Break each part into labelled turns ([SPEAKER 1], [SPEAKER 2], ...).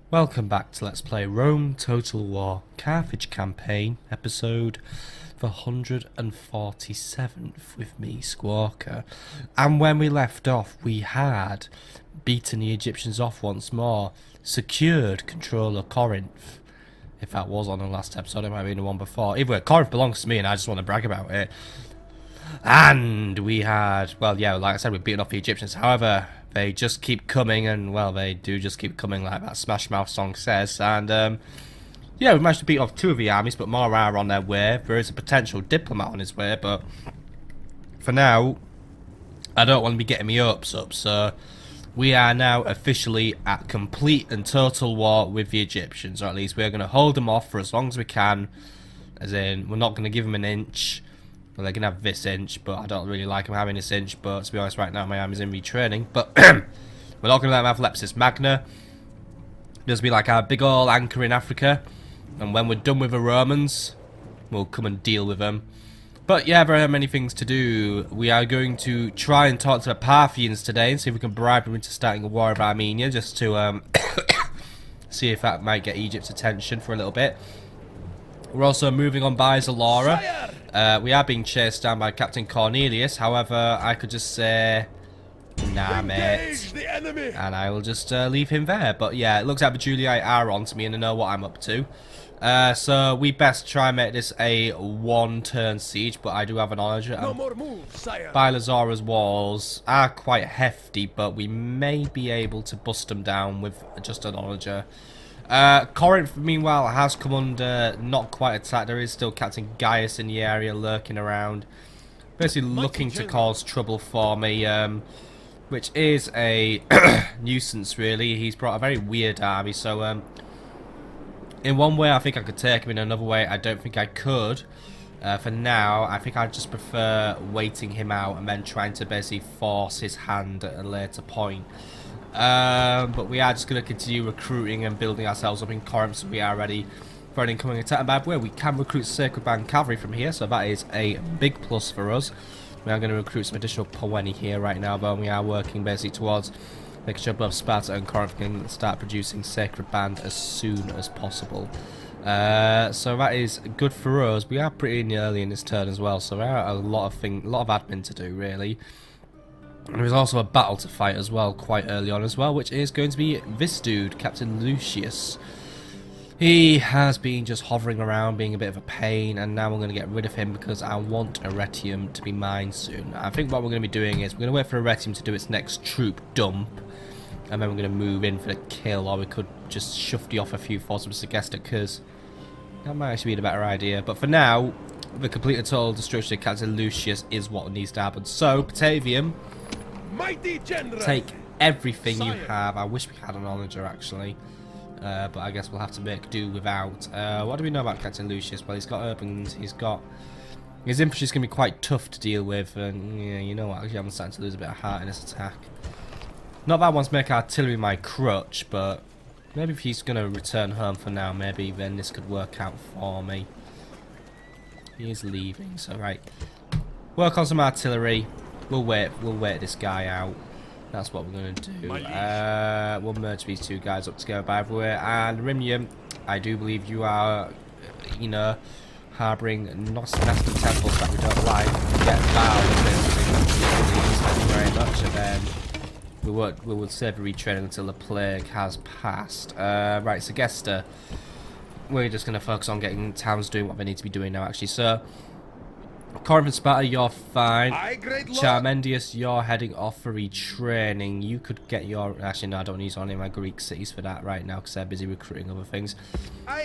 [SPEAKER 1] Welcome back to Let's Play Rome Total War Carthage Campaign, episode 147 with me, Squawker. And when we left off, we had beaten the Egyptians off once more, secured control of Corinth. If that was on the last episode, it might have been the one before. Either way, Corinth belongs to me and I just want to brag about it. And we had, well, yeah, like I said, we've beaten off the Egyptians. However, they just keep coming, and, well, they do just keep coming, like that Smash Mouth song says. And, yeah, we've managed to beat off two of the armies, but more are on their way. There is a potential diplomat on his way, but for now, I don't want to be getting my hopes up. So, we are now officially at complete and total war with the Egyptians, or at least we're going to hold them off for as long as we can. As in, we're not going to give them an inch. Well, they can have this inch, but I don't really like them having this inch. But to be honest, right now my army's in retraining. But we're not going to let them have Lepsis Magna. There's be like our big old anchor in Africa. And when we're done with the Romans, we'll come and deal with them. But yeah, there are many things to do. We are going to try and talk to the Parthians today and see if we can bribe them into starting a war of Armenia, just to see if that might get Egypt's attention for a little bit. We're also moving on Bylazora. We are being chased down by Captain Cornelius. However, I could just say, nah, mate, and I will just leave him there. But yeah, it looks like the Julii are on to me and they know what I'm up to. So we best try and make this a one-turn siege, but I do have an onager.
[SPEAKER 2] No more moves, sire.
[SPEAKER 1] Bylazora's walls are quite hefty, but we may be able to bust them down with just an onager. Corinth, meanwhile, has come under not quite attack. There is still Captain Gaius in the area lurking around, basically looking to cause trouble for me, which is a nuisance, really. He's brought a very weird army, so in one way I think I could take him, in another way I don't think I could. For now, I think I'd just prefer waiting him out and then trying to basically force his hand at a later point. But we are just going to continue recruiting and building ourselves up in Corinth, so we are ready for an incoming attack. And by the way, we can recruit Sacred Band Cavalry from here, so that is a big plus for us. We are going to recruit some additional Poweni here right now, but we are working basically towards making sure both Sparta and Corinth can start producing Sacred Band as soon as possible. So that is good for us. We are pretty early in this turn as well, so there are a lot of admin to do, really. There's also a battle to fight as well, quite early on as well, which is going to be this dude, Captain Lucius. He has been just hovering around, being a bit of a pain, and now we're going to get rid of him because I want Arretium to be mine soon. I think what we're going to be doing is we're going to wait for Arretium to do its next troop dump, and then we're going to move in for the kill, or we could just shufty off a few forces of Segesta, because that might actually be the better idea. But for now, the complete and total destruction of Captain Lucius is what needs to happen. So, Batavium, take everything you have. I wish we had an onager, actually. But I guess we'll have to make do without. What do we know about Captain Lucius? Well, he's got urbans, he's got... His infantry's going to be quite tough to deal with, and yeah, you know what, actually I'm starting to lose a bit of heart in this attack. Not that I want to make artillery my crutch, but maybe if he's going to return home for now, maybe then this could work out for me. He is leaving, so right. Work on some artillery. We'll wait this guy out. That's what we're going to do. We'll merge these two guys up together, by the way. And Rimnium, I do believe you are, you know, harbouring nasty temples that we don't like. Get bowed, thank you very much. And then we will save the retraining until the plague has passed. Right, Segesta. We're just going to focus on getting towns doing what they need to be doing now, actually. So, Corinth and Sparta, you're fine. Charmendius, you're heading off for retraining. You could get your... Actually, no, I don't use any of my Greek cities for that right now because they're busy recruiting other things.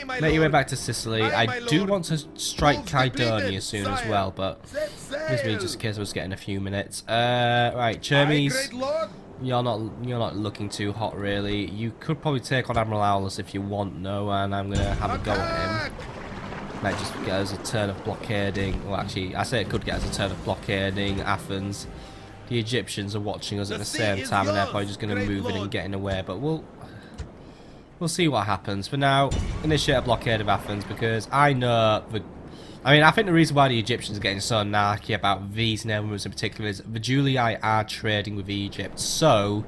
[SPEAKER 1] Make your way back to Sicily. I do want to strike Kydonia soon as well, but this me just in case I was getting a few minutes. Right, Chermes, you're not looking too hot, really. You could probably take on Admiral Aulus if you want, no, and I'm going to have a go at him. Might just get us a turn of blockading. Well, actually, I say it could get us a turn of blockading Athens. The Egyptians are watching us at the same time, and they're probably just going to move in and get in the way. But we'll see what happens. For now, initiate a blockade of Athens because I know the. I mean, I think the reason why the Egyptians are getting so narky about these neighbourhoods in particular is the Julii are trading with Egypt, so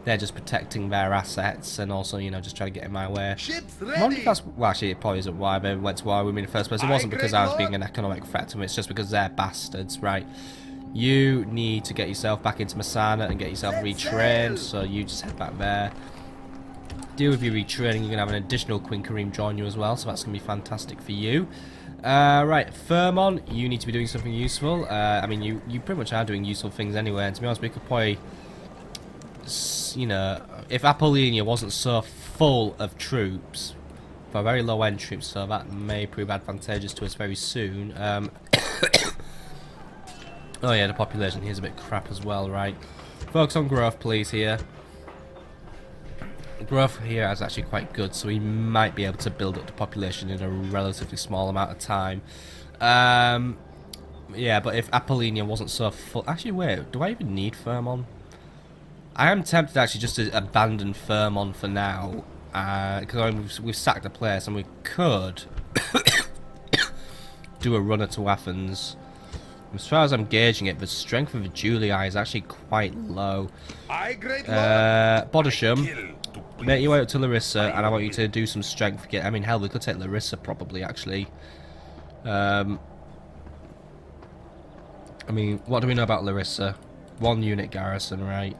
[SPEAKER 1] they're just protecting their assets and also, you know, just trying to get in my way.
[SPEAKER 2] Ships
[SPEAKER 1] I wonder
[SPEAKER 2] ready.
[SPEAKER 1] if that's, well, actually, it probably isn't why they went to war with me in the first place. It wasn't because I was being an economic threat to them. It's just because they're bastards, right? You need to get yourself back into Masana and get yourself retrained. So you just head back there. Deal with your retraining. You're going to have an additional Queen Kareem join you as well. So that's going to be fantastic for you. Right, Firmon, you need to be doing something useful. I mean, you pretty much are doing useful things anyway. And to be honest, we could probably, you know, if Apollonia wasn't so full of troops, for very low end troops, so that may prove advantageous to us very soon. Oh yeah, the population here's a bit crap as well, right? Focus on growth, please, here. Growth here is actually quite good, so we might be able to build up the population in a relatively small amount of time. Yeah, but if Apollonia wasn't so full... Actually, wait, do I even need Firmon? I am tempted actually just to abandon Firmon for now, because we've sacked the place, and we could do a runner to Athens. As far as I'm gauging it, the strength of the Julii is actually quite low. Bodisham, make your way up to Larissa, and I want you to do some strength. I mean, hell, we could take Larissa probably, actually. I mean, what do we know about Larissa? 1 unit garrison, right?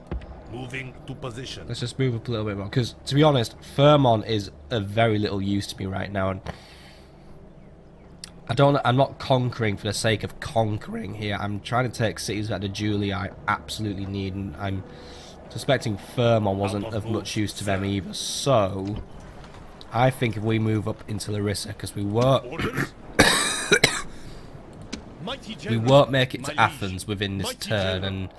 [SPEAKER 2] Moving to position.
[SPEAKER 1] Let's just move up a little bit more, because, to be honest, Firmon is of very little use to me right now, and I'm not conquering for the sake of conquering here. I'm trying to take cities that the Julii I absolutely need, and I'm suspecting Firmon wasn't of much use to them either. So, I think if we move up into Larissa, because we won't make it to Athens within this turn, and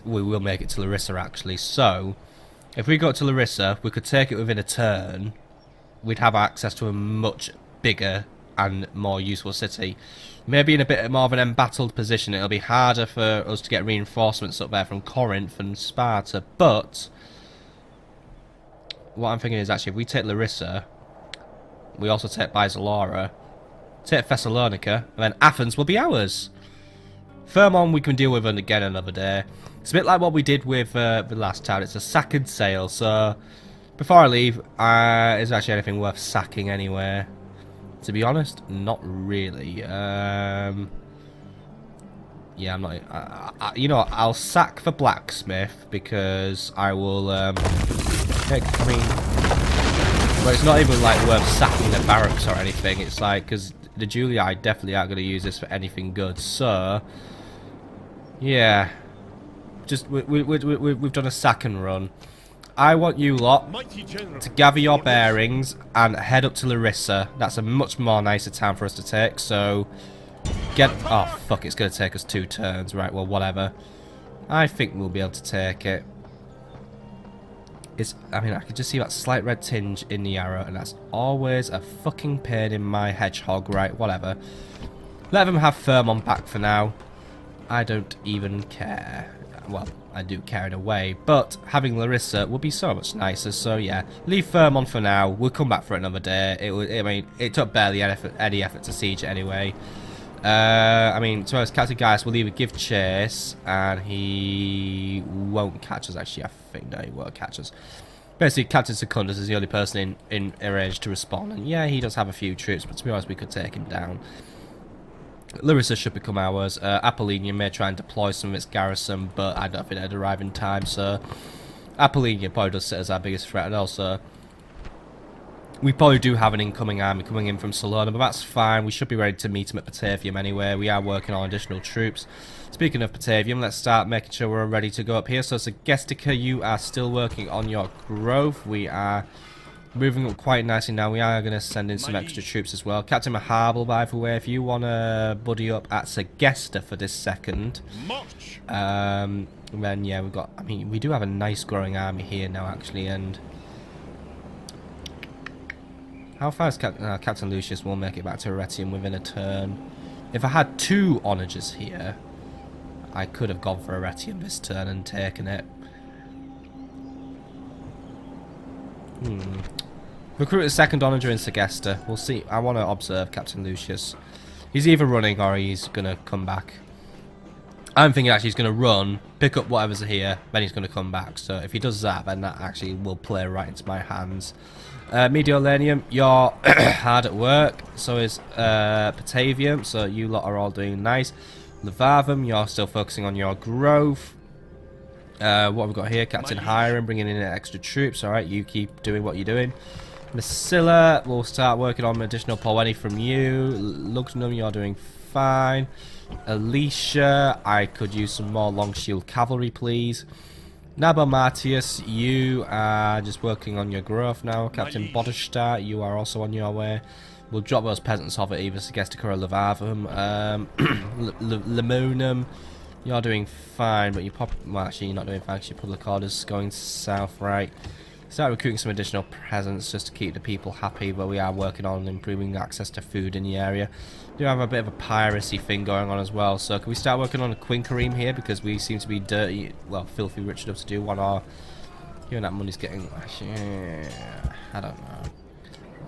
[SPEAKER 1] we will make it to Larissa actually. So, if we go to Larissa, we could take it within a turn. We'd have access to a much bigger and more useful city. Maybe in a bit more of an embattled position. It'll be harder for us to get reinforcements up there from Corinth and Sparta, but what I'm thinking is actually if we take Larissa, we also take Bylazora, take Thessalonica, and then Athens will be ours. Firmon we can deal with again another day. It's a bit like what we did with the last town. It's a sack and sail, so before I leave, is there actually anything worth sacking anywhere? To be honest, not really. Yeah, I'm not... you know what, I'll sack the blacksmith, because I will... I mean... Well, it's not even, like, worth sacking the barracks or anything. It's like, because the Julii definitely aren't going to use this for anything good. So, yeah. Just, we've done a sack and run. I want you lot to gather your bearings and head up to Larissa. That's a much more nicer town for us to take, so get... Oh, fuck, it's going to take us 2 turns. Right, well, whatever. I think we'll be able to take it. I mean, I can just see that slight red tinge in the arrow, and that's always a fucking pain in my hedgehog. Right, whatever. Let them have Firmon back for now. I don't even care. Well, I do care in a way, but having Larissa would be so much nicer, so yeah. Leave Firmon for now, we'll come back for it another day. I mean, it took barely any effort to siege it anyway. I mean, to us, Captain Gaius will either give chase, and he won't catch us, actually, I think. No, he won't catch us. Basically, Captain Secundus is the only person in range to respond, and yeah, he does have a few troops, but to be honest, we could take him down. Larissa should become ours. Apollonia may try and deploy some of its garrison, but I don't think they'd arrive in time, so Apollonia probably does sit as our biggest threat, and also we probably do have an incoming army coming in from Salona, but that's fine. We should be ready to meet them at Batavium anyway. We are working on additional troops. Speaking of Batavium, let's start making sure we're ready to go up here. So Segestica, you are still working on your growth. We are moving up quite nicely now. We are going to send in some extra troops as well. Captain Maharbal, by the way, if you want to buddy up at Segesta for this second, then yeah, we've got... I mean, we do have a nice growing army here now, actually, and... How far is Captain Lucius will make it back to Arretium within a turn? If I had 2 onagers here, I could have gone for Arretium this turn and taken it. Recruit a second onager in Segesta. We'll see. I want to observe Captain Lucius. He's either running or he's going to come back. I'm thinking actually he's going to run, pick up whatever's here, then he's going to come back. So if he does that, then that actually will play right into my hands. Mediolanium, you're hard at work. So is Patavium, so you lot are all doing nice. Levavum, you're still focusing on your growth. What have we got here? Captain Hiram, bringing in extra troops. Alright, you keep doing what you're doing. Masilla, we'll start working on additional Poweni from you. Lugnum, you're doing fine. Alicia, I could use some more long shield cavalry, please. Nabomatius, you are just working on your growth now. Captain Bodestar, you are also on your way. We'll drop those peasants off at either Segesticura or Levavum. Lemonum, you're doing fine, but well, actually, you're not doing fine because your public order's going south, right? Start recruiting some additional presents just to keep the people happy, but we are working on improving access to food in the area. We do have a bit of a piracy thing going on as well, so can we start working on a quinquereme here, because we seem to be dirty, well, filthy rich enough to do one, or you know, that money's getting, I don't know.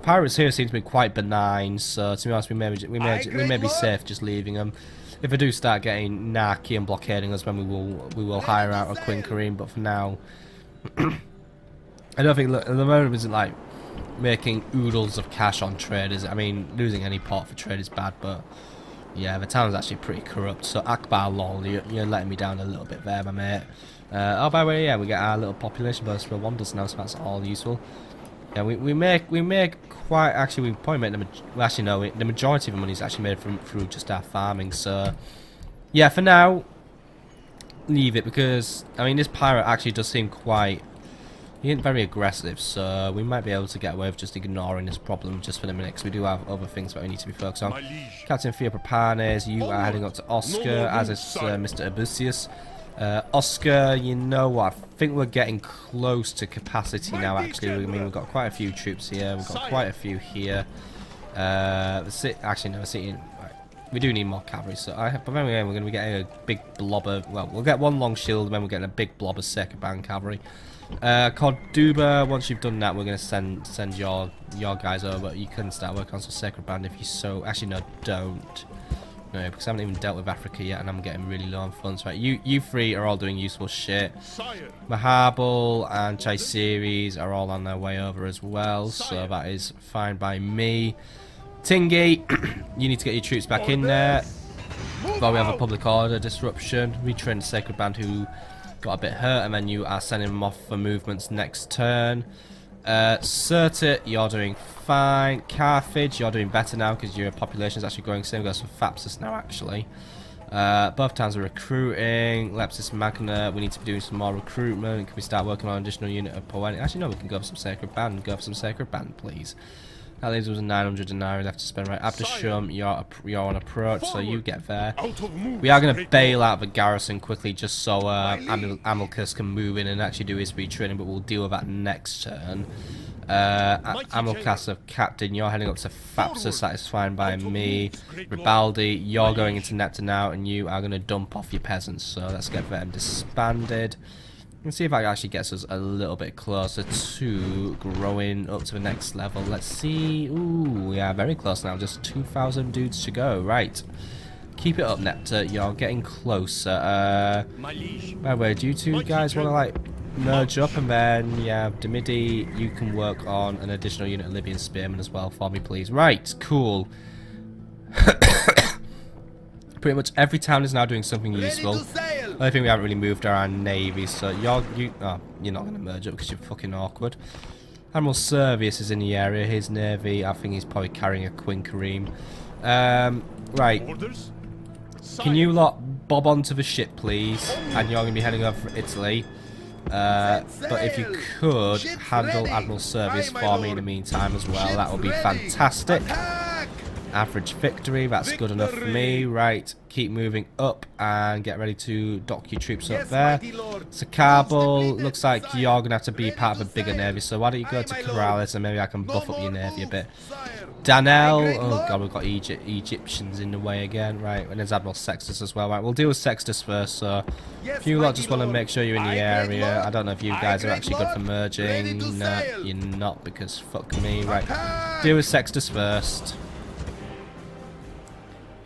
[SPEAKER 1] Pirates here seem to be quite benign, so to be honest, we may be safe just leaving them. If I do start getting narky and blockading us, then we will hire out a quinquereme, but for now I don't think, look, at the moment isn't like making oodles of cash on traders. I mean, losing any port for trade is bad, but yeah, the town's actually pretty corrupt. So Akbar, lol, you're letting me down a little bit there, my mate. Oh, by the way, yeah, we get our little population bonus for wonders now, so that's all useful. Yeah, we make quite, actually we probably make the majority of the money is actually made through just our farming. So yeah, for now, leave it, because I mean this pirate actually does seem quite. He ain't very aggressive, so we might be able to get away with just ignoring this problem just for the minute, because we do have other things that we need to be focused on. Captain Theopropanes, you are heading up to Oscar, as is Mr. Abusius. Oscar, you know what, I think we're getting close to capacity now, actually. I mean, we've got quite a few troops here, we've got quite a few here. Actually, no, we do need more cavalry, so but anyway, we're going to be getting a big blob of, well, we'll get one long shield, and then we're getting a big blob of second band cavalry. Corduba, once you've done that, we're going to send your guys over. You can start working on some sacred band if you so. Actually, no, don't. No, because I haven't even dealt with Africa yet, and I'm getting really low on funds. Right, you three are all doing useful shit. Mahabal and Chai Series are all on their way over as well, so that is fine by me. Tingy, you need to get your troops back in there. But we have a public order disruption. Retrain the sacred band who got a bit hurt, and then you are sending them off for movements next turn. Certit, you're doing fine. Carthage, you're doing better now because your population is actually growing. Same goes for Thapsus now, actually. Both towns are recruiting. Lepsis Magna, we need to be doing some more recruitment. Can we start working on an additional unit of Poetic? Actually, no, we can go for some Sacred Band. Go for some Sacred Band, please. That leaves us 900 denarii left to spend. Right, Abdesham, you're on approach, so you get there. We are going to bail out the garrison quickly just so Amilcus can move in and actually do his retraining, but we'll deal with that next turn. Amilcas of Captain, you're heading up to Thapsus, that is fine by me. Ribaldi, you're going into Neptune now, and you are going to dump off your peasants, so let's get them disbanded. Let's see if that actually gets us a little bit closer to growing up to the next level. Let's see. Ooh, we are very close now. Just 2,000 dudes to go. Right. Keep it up, Nepta. You're getting closer. By the way, do you two guys want to, like, merge up? And then, yeah, Demidi, you can work on an additional unit of Libyan Spearmen as well for me, please. Right. Cool. Pretty much every town is now doing something useful. I think we haven't really moved our navy, so you're not going to merge up because you're fucking awkward. Admiral Servius is in the area. His navy, I think he's probably carrying a quinquereme. Right. Can you lot bob onto the ship, please? And you're going to be heading over for Italy. But if you could handle Admiral Servius for me in the meantime as well, that would be fantastic. Average victory, that's good enough for me. Right, keep moving up and get ready to dock your troops up there. So Kabul, looks like you're going to have to be part of a bigger navy, so why don't you go to Corrales and maybe I can buff up your navy a bit. Danel, oh god, we've got Egyptians in the way again. Right, and there's Admiral Sextus as well. Right, we'll deal with Sextus first, so if you lot just want to make sure you're in the area. I don't know if you guys are actually good for merging. No, you're not, because fuck me. Right, deal with Sextus first.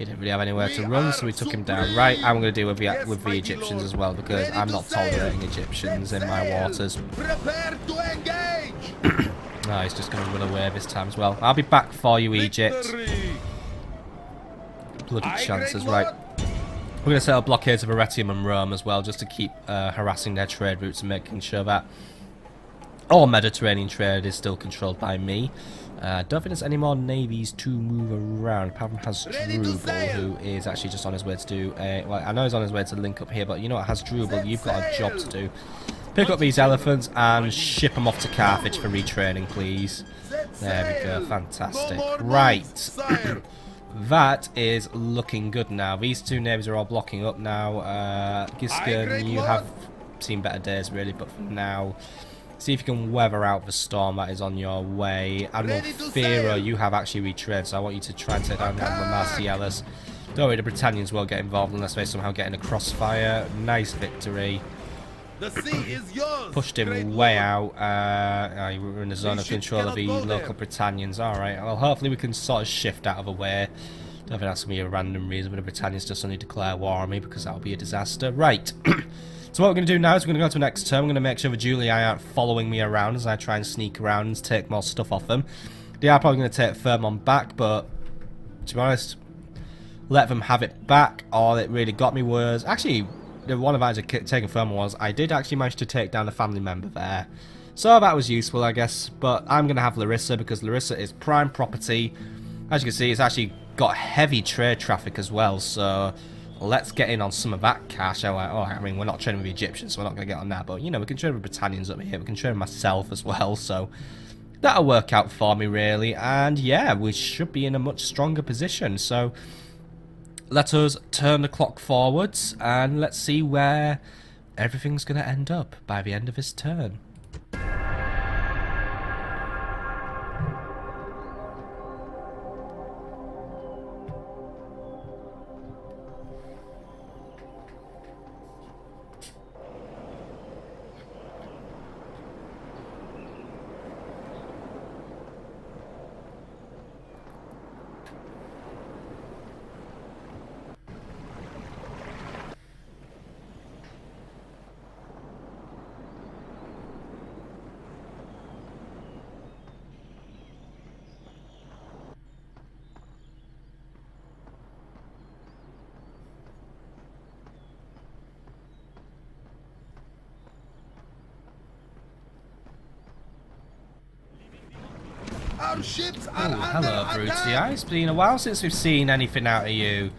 [SPEAKER 1] He didn't really have anywhere to run, so we took him down. Right, I'm going to deal with the Egyptians as well, because I'm not tolerating Egyptians in my waters.
[SPEAKER 2] Prepare to engage.
[SPEAKER 1] No, he's just going to run away this time as well. I'll be back for you, Egypt.
[SPEAKER 2] Victory.
[SPEAKER 1] Bloody chances, right. We're going to set up blockades of Arretium and Rome as well, just to keep harassing their trade routes and making sure that all Mediterranean trade is still controlled by me. Don't think there's any more navies to move around, apart from Hasdrubal, who is actually just on his way to do a... Well, I know he's on his way to link up here, but you know what, Hasdrubal, you've got a job to do. Pick up these elephants and ship them off to Carthage for retraining, please. There we go, fantastic. Right. That is looking good now. These two navies are all blocking up now. Giscard, you have seen better days, really, but for now... See if you can weather out the storm that is on your way. Admiral Fero, you have actually retrained, so I want you to try and take down Admiral Marcialis. Don't worry, the Britannians will get involved unless they somehow get in a crossfire. Nice victory.
[SPEAKER 2] The sea is yours.
[SPEAKER 1] Pushed him way out. We're in the zone of control of the local Britannians. Alright, well, hopefully we can sort of shift out of the way. Don't think that's going to be a random reason for the Britannians to suddenly declare war on me, because that would be a disaster. Right. So what we're going to do now is we're going to go to the next turn. We're going to make sure the Julii aren't following me around as I try and sneak around and take more stuff off them. They are probably going to take Fermon back, but to be honest, let them have it back. All it really got me was... Actually, the one advantage of taking Fermon was I did actually manage to take down a family member there. So that was useful, I guess. But I'm going to have Larissa, because Larissa is prime property. As you can see, it's actually got heavy trade traffic as well, so... Let's get in on some of that cash. I mean, we're not trading with the Egyptians, so we're not going to get on that. But, you know, we can trade with Britannians up here. We can trade with myself as well. So, that'll work out for me, really. And, yeah, we should be in a much stronger position. So, let us turn the clock forwards. And let's see where everything's going to end up by the end of this turn.
[SPEAKER 2] Our ships are
[SPEAKER 1] Hello,
[SPEAKER 2] under
[SPEAKER 1] Brutii.
[SPEAKER 2] attack.
[SPEAKER 1] It's been a while since we've seen anything out of you.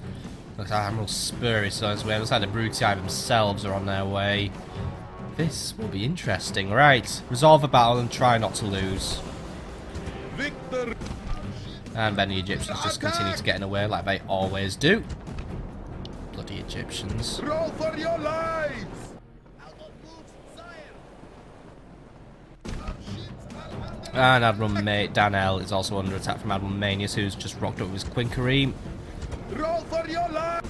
[SPEAKER 1] Looks like Admiral Spur is on his way. Looks like the Brutii themselves are on their way. This will be interesting. Right, resolve a battle and try not to lose.
[SPEAKER 2] Victor.
[SPEAKER 1] And then the Egyptians just continue to get in the way like they always do. Bloody Egyptians.
[SPEAKER 2] Roll for your lives.
[SPEAKER 1] And Admiral Danel is also under attack from Admiral Manius, who's just rocked up with his Quinquereme.
[SPEAKER 2] Roll for your lives.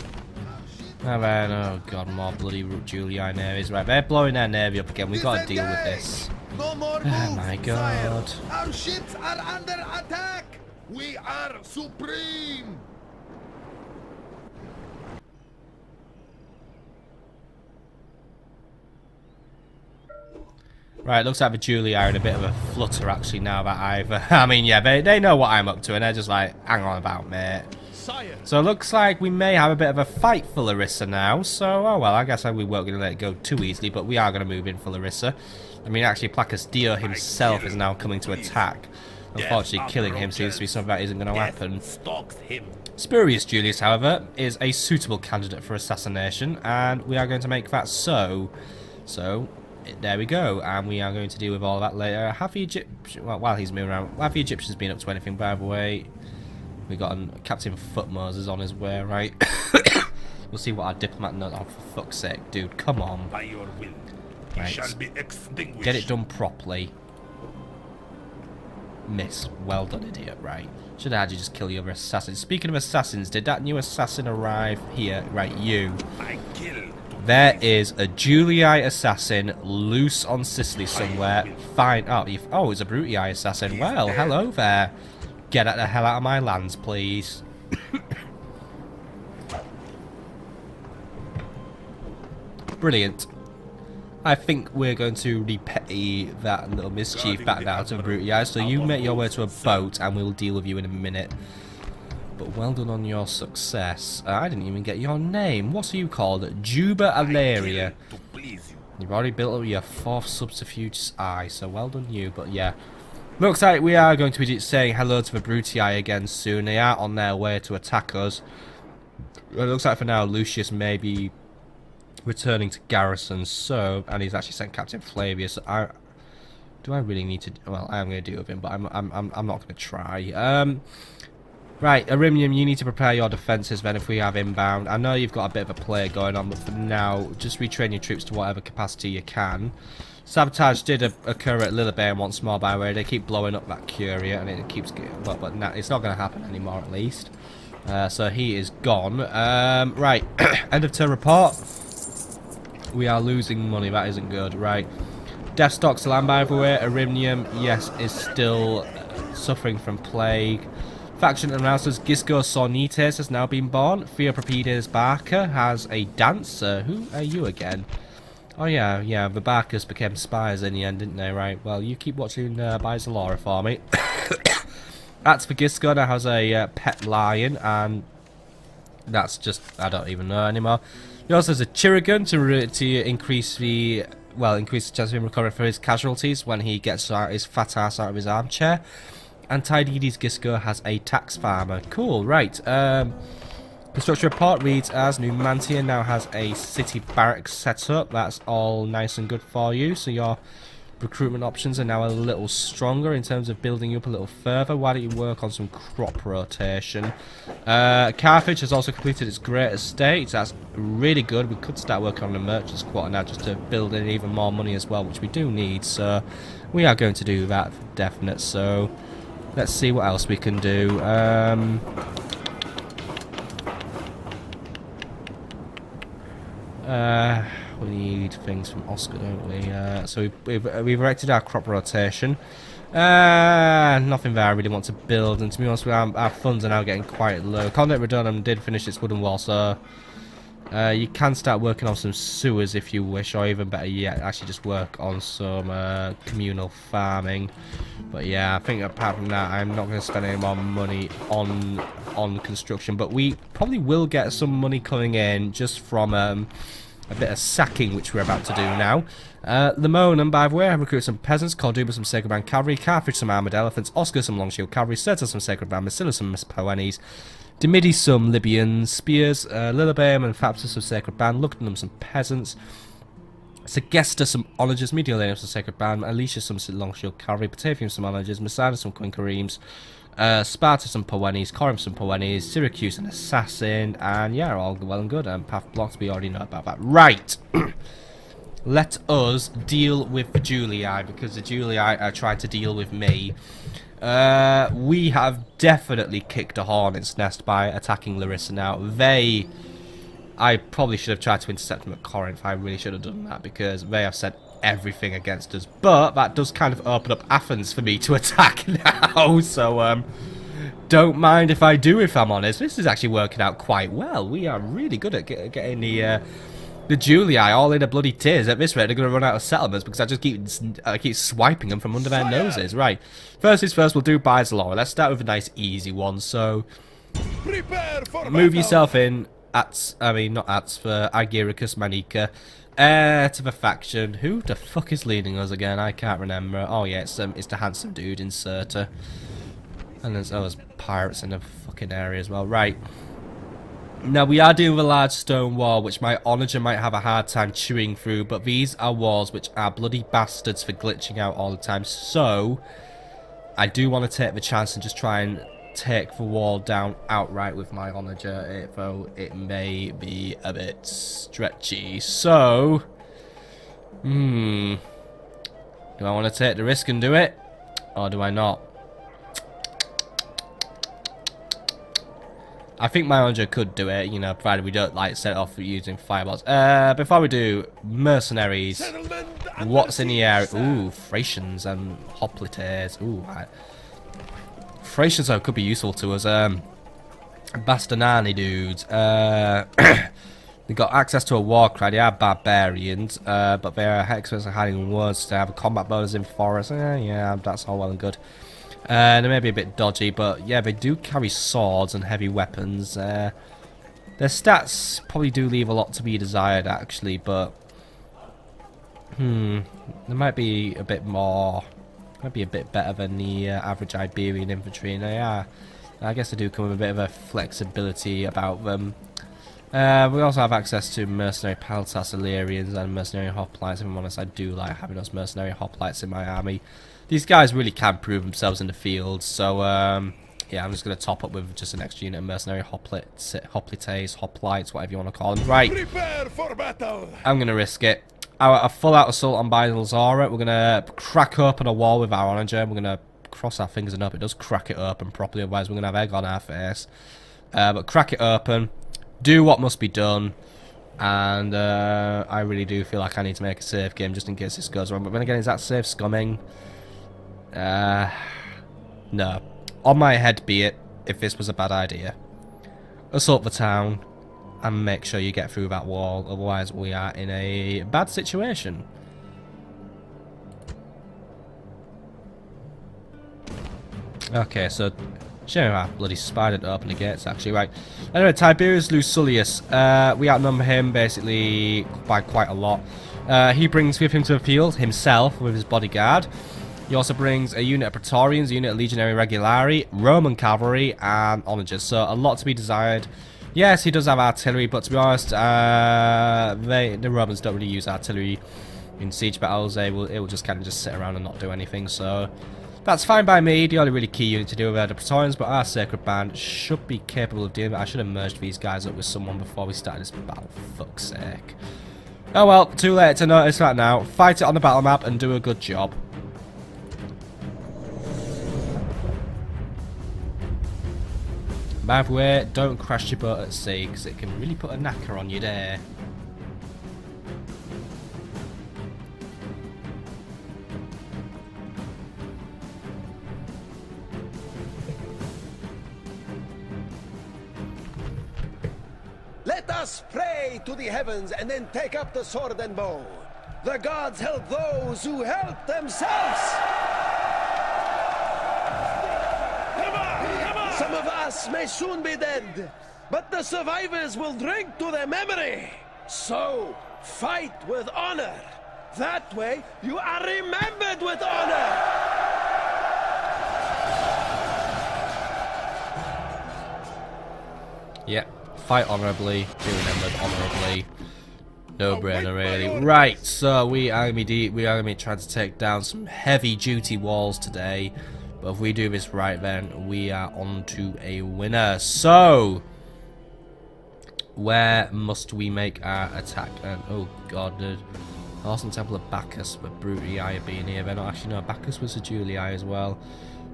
[SPEAKER 1] And then, oh god, more bloody Julii navies. Right, they're blowing their navy up again. We've got to deal with this.
[SPEAKER 2] No more moves,
[SPEAKER 1] Oh my god.
[SPEAKER 2] sire. Our ships are under attack. We are supreme.
[SPEAKER 1] Right, looks like the Julii are in a bit of a flutter actually now that I've... I mean, yeah, they know what I'm up to and they're just like, hang on about, mate.
[SPEAKER 2] Sire.
[SPEAKER 1] So it looks like we may have a bit of a fight for Larissa now. So, oh well, I guess we weren't going to let it go too easily, but we are going to move in for Larissa. I mean, actually, Placus Dio himself is now coming to attack. Unfortunately, killing him seems to be something that isn't going to happen.
[SPEAKER 2] Stalks him.
[SPEAKER 1] Spurius Julius, however, is a suitable candidate for assassination, and we are going to make that so. So, there we go, and we are going to deal with all that later. Have the Egyptians, well, while he's moving around, have the Egyptians been up to anything, by the way? We got Captain Footmose is on his way, right? We'll see what our diplomat knows. Oh, for fuck's sake, dude, come on.
[SPEAKER 2] By your will, he
[SPEAKER 1] Right.
[SPEAKER 2] shall be extinguished.
[SPEAKER 1] Get it done properly. Miss. Well done, idiot. Right. Should have had you just kill the other assassins. Speaking of assassins, did that new assassin arrive here? Right, you.
[SPEAKER 2] I kill.
[SPEAKER 1] There is a Julii assassin loose on Sicily somewhere. Fine. Oh, it's a Brutii assassin. Well, hello there. Get the hell out of my lands, please. Brilliant. I think we're going to repay that little mischief back now to Brutii. So you make your way to a boat and we'll deal with you in a minute. But well done on your success. I didn't even get your name. What are you called? Juba Alaria. You've already built up your 4th subterfuge eye, so well done you. But yeah, looks like we are going to be saying hello to the Brutii again soon. They are on their way to attack us. It looks like for now Lucius may be returning to garrison, so, and he's actually sent Captain Flavius. Do I really need to? Well, I am going to deal with him, but I'm not going to try. Right, Arimnium, you need to prepare your defences then if we have inbound. I know you've got a bit of a play going on, but for now, just retrain your troops to whatever capacity you can. Sabotage did occur at Lillibane once more, by the way. They keep blowing up that Curia, and it keeps getting, but nah, it's not going to happen anymore, at least. So he is gone. Right, end of turn report. We are losing money, that isn't good. Right, Death Stocks land, by the way. Arimnium, yes, is still suffering from plague. Faction announces Gisco Sornites has now been born. Theopropides Barker has a dancer. Who are you again? Oh yeah, the Barkers became spies in the end, didn't they? Right, well, you keep watching Bylazora for me. That's for Gisco, now has a pet lion, and that's just, I don't even know anymore. He also has a Chirigan to increase the, well, increase the chance of him recovering for his casualties when he gets his fat ass out of his armchair. And Tydides Gisco has a tax farmer. Cool, right. Construction report reads as Numantia now has a city barracks set up. That's all nice and good for you. So your recruitment options are now a little stronger in terms of building you up a little further. Why don't you work on some crop rotation? Carthage has also completed its great estate. That's really good. We could start working on the merchants quarter now just to build in even more money as well, which we do need. So we are going to do that for definite. So let's see what else we can do. We need things from Oscar, don't we? So we've erected our crop rotation. Nothing there I really want to build, and to be honest with you, our funds are now getting quite low. Conduct Redonum did finish its wooden wall, so you can start working on some sewers if you wish, or even better yet, actually just work on some communal farming. But yeah, I think apart from that, I'm not going to spend any more money on construction. But we probably will get some money coming in just from a bit of sacking, which we're about to do now. Lemonum, by the way, I recruited some peasants, Corduba some Sacred Band cavalry, Carthage some armoured elephants, Oscar some long shield cavalry, Serta some Sacred Band, Massilla some Poenes, Demidi some Libyan spears, Lillibane and Fapsa some Sacred Band, Lugdunum some peasants, Segesta some onagers, Mediolanium some Sacred Band, Alicia some long shield cavalry, Batavium some onagers, Masada some Quinqueremes, Sparta some Poenes, Corinth some Poenes, Syracuse an assassin, and yeah, all well and good. And path blocks, we already know about that. Right. Let us deal with the Julii, because the Julii are trying to deal with me. We have definitely kicked a hornet's nest by attacking Larissa now. I probably should have tried to intercept them at Corinth. I really should have done that, because they have said everything against us. But that does kind of open up Athens for me to attack now. So, don't mind if I do, if I'm honest. This is actually working out quite well. We are really good at getting the Julii all in a bloody tears. At this rate, they're going to run out of settlements because I keep swiping them from under their noses. Right. First things first, we'll do Bylazora. Let's start with a nice easy one. So, move yourself in. Not Ats, for Agiricus Manica. To the faction. Who the fuck is leading us again? I can't remember. Oh yeah, it's the handsome dude in Serta. And there's pirates in the fucking area as well. Right. Now we are dealing with a large stone wall, which my onager might have a hard time chewing through, but these are walls which are bloody bastards for glitching out all the time. So I do want to take the chance and just try and take the wall down outright with my onager, though it may be a bit stretchy. So, do I want to take the risk and do it, or do I not? I think my onager could do it, you know, provided we don't like set it off using fireballs. Before we do, mercenaries. What's in the area? Ooh, Thracians and hoplites. Ooh, right. Thracians could be useful to us. Bastarnani dudes. They got access to a war cry. They are barbarians, but they are experts at hiding in woods. They have a combat bonus in forests. Yeah, that's all well and good. They may be a bit dodgy, but yeah, they do carry swords and heavy weapons. Their stats probably do leave a lot to be desired, actually, but there might be a bit more, might be a bit better than the average Iberian infantry, and they are. I guess they do come with a bit of a flexibility about them. We also have access to mercenary Peltas Illyrians and mercenary hoplites. If I'm honest, I do like having those mercenary hoplites in my army. These guys really can prove themselves in the field, so yeah, I'm just going to top up with just an extra unit of mercenary hoplites, hoplites, whatever you want to call them. Right,
[SPEAKER 2] Prepare for battle.
[SPEAKER 1] I'm going to risk it. A full-out assault on Bylazora. We're going to crack open a wall with our onager. We're going to cross our fingers and hope it does crack it open properly, otherwise we're going to have egg on our face. But crack it open, do what must be done, and I really do feel like I need to make a save game just in case this goes wrong. But then again, is that save scumming? No. On my head be it, if this was a bad idea. Assault the town, and make sure you get through that wall, otherwise we are in a bad situation. Okay, so I bloody spidered open the gates actually, right. Anyway, Tiberius Lucilius, we outnumber him basically by quite a lot. He brings with him to the field himself with his bodyguard. He also brings a unit of Praetorians, a unit of Legionary Regulari, Roman cavalry, and onagers. So a lot to be desired. Yes, he does have artillery, but to be honest, the Romans don't really use artillery in siege battles. It will just kind of just sit around and not do anything. So that's fine by me. The only really key unit to deal with are the Praetorians, but our Sacred Band should be capable of dealing with it. I should have merged these guys up with someone before we started this battle, for fuck's sake. Oh well, too late to notice that now. Fight it on the battle map and do a good job. By the way, don't crash your boat at sea, because it can really put a knacker on you there.
[SPEAKER 3] Let us pray to the heavens and then take up the sword and bow. The gods help those who help themselves! Some of us may soon be dead, but the survivors will drink to their memory. So, fight with honor. That way, you are remembered with honor!
[SPEAKER 1] Yep, fight honourably, be remembered honourably. No brainer really. Right, so we are going to be trying to take down some heavy duty walls today. But if we do this right, then we are on to a winner. So, where must we make our attack? And oh god, the awesome Temple of Bacchus, but Brutii have been here. They're not actually, no, Bacchus was a Julii as well.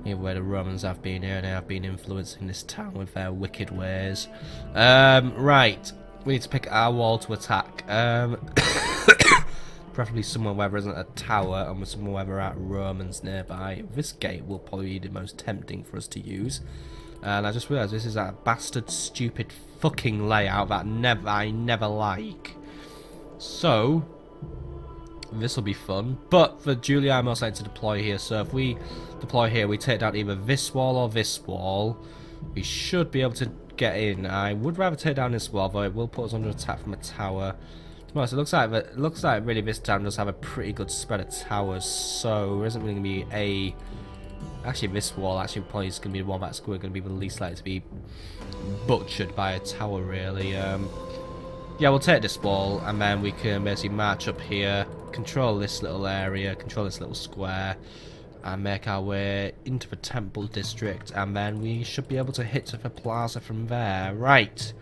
[SPEAKER 1] Here where the Romans have been here, and they have been influencing this town with their wicked ways. Right, we need to pick our wall to attack. Preferably somewhere where there isn't a tower and somewhere where there are Romans nearby. This gate will probably be the most tempting for us to use. And I just realised this is that bastard stupid fucking layout that I never like. So, this will be fun. But for Julii, I'm most likely to deploy here. So if we deploy here, we take down either this wall or this wall. We should be able to get in. I would rather take down this wall, though it will put us under attack from a tower. So it looks like really this town does have a pretty good spread of towers, so there isn't really going to be a... Actually, this wall actually probably is going to be the one that's going to be the least likely to be butchered by a tower, really. Yeah, we'll take this wall, and then we can basically march up here, control this little area, control this little square, and make our way into the temple district, and then we should be able to hit the plaza from there. Right.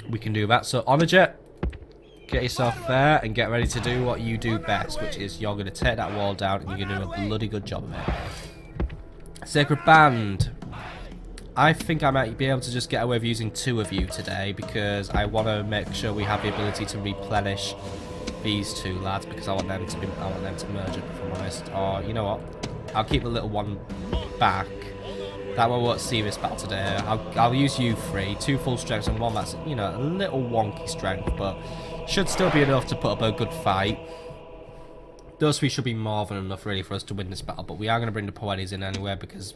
[SPEAKER 1] We can do that. So, onager, get yourself there and get ready to do what you do best, which is you're going to take that wall down and you're going to do a bloody good job of it. Sacred Band. I think I might be able to just get away with using 2 of you today, because I want to make sure we have the ability to replenish these 2 lads, because I want them to merge up, if I'm honest. Or you know what? I'll keep the little one back, That one won't see this battle today. I'll use you 3, 2 full strengths and 1 that's, you know, a little wonky strength, but should still be enough to put up a good fight. Those 3 should be more than enough really for us to win this battle, but we are going to bring the Poenis in anyway because